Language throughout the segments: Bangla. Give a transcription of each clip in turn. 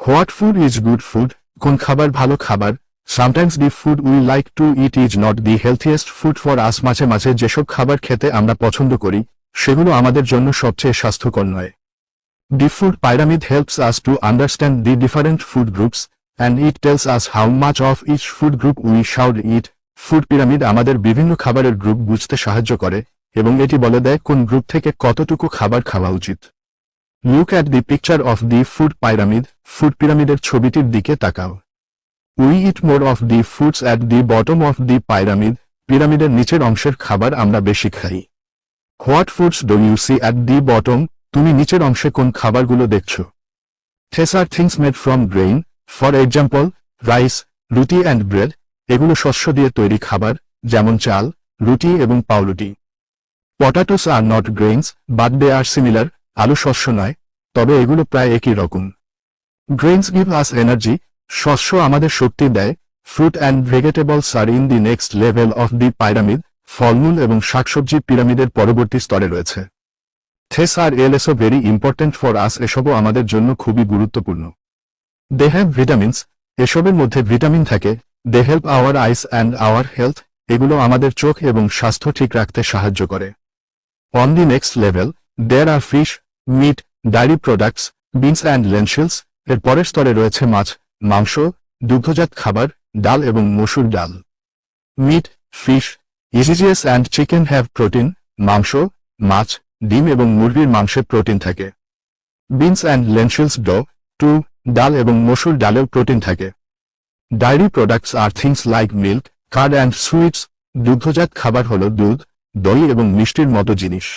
What food is good food? কোন খাবার ভালো খাবার? Sometimes the food we like to eat is not the healthiest food for us. মাঝে মাঝে যেসব খাবার খেতে আমরা পছন্দ করি সেগুলো আমাদের জন্য সবচেয়ে স্বাস্থ্যকর নয়। দি food pyramid helps us to understand the different food groups, and it tells us how much of each food group we should eat. Food pyramid আমাদের বিভিন্ন খাবারের গ্রুপ বুঝতে সাহায্য করে এবং এটি বলে দেয় কোন গ্রুপ থেকে কতটুকু খাবার খাওয়া উচিত। Look at the picture of the food pyramid. Food পিরামিডের ছবিটির দিকে তাকাও। We eat more of the foods at the bottom of the pyramid. পিরামিডের নিচের অংশের খাবার আমরা বেশি খাই। What foods do you see at the bottom? তুমি নিচের অংশে কোন খাবারগুলো দেখছ? These are things made from grain, for example, rice, রুটি অ্যান্ড ব্রেড। এগুলো শস্য দিয়ে তৈরি খাবার, যেমন চাল, রুটি এবং পাউরুটি। Potatoes are not grains, but they are similar. আলু শস্য নয়, তবে এগুলো প্রায় একই রকম। গ্রেইনস গিভ আস এনার্জি, শস্য আমাদের শক্তি দেয়। Fruit and vegetables are in the next level of the pyramid. ফলমূল এবং শাকসবজি পিরামিডের পরবর্তী স্তরে রয়েছে। These are also very important for us. এসবও আমাদের জন্য খুবই গুরুত্বপূর্ণ। They have vitamins. এসবের মধ্যে ভিটামিন থাকে। They help our eyes and our health. এগুলো আমাদের চোখ এবং স্বাস্থ্য ঠিক রাখতে সাহায্য করে। On the next level, there are fish, meat, dairy products, beans and lentils. এর পরের স্তরে রয়েছে মাছ, মাংস, দুগ্ধজাত খাবার, ডাল এবং মসুর ডাল। Meat, fish, eggs and chicken have protein. মাংস, মাছ, ডিম এবং মুরগির মাংসে প্রোটিন থাকে। বিনস অ্যান্ড লেন্টিলস টু ডাল এবং মসুর ডালেও প্রোটিন থাকে। Dairy products are things like milk, curd and sweets. দুগ্ধজাত খাবার হল দুধ, দই এবং মিষ্টির মতো জিনিস।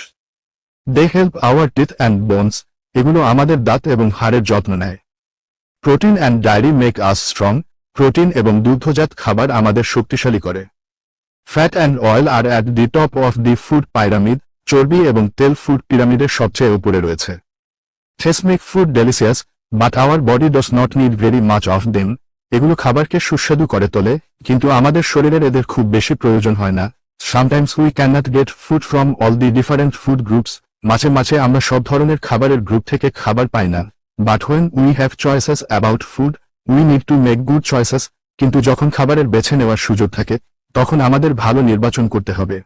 They help our teeth and bones. এগুলো আমাদের দাঁত এবং হাড়ের যত্ন নেয়। Protein and dairy make us strong. Protein এবং দুগ্ধজাত খাবার আমাদের শক্তিশালী করে। Fat and oil are at the top of the food pyramid. চর্বি এবং তেল ফুড পিরামিডের সবচেয়ে উপরে রয়েছে। These make food delicious, but our body does not need very much of them. এগুলো খাবারকে সুস্বাদু করে তোলে, কিন্তু আমাদের শরীরের এদের খুব বেশি প্রয়োজন হয় না। Sometimes we cannot get food from all the different food groups. মাঝে মাঝে আমরা সব ধরনের খাবারের গ্রুপ থেকে খাবার পাই না। But when we have choices about food, we need to make good choices. কিন্তু যখন খাবারের বেছে নেওয়ার সুযোগ থাকে, তখন আমাদের ভালো নির্বাচন করতে হবে।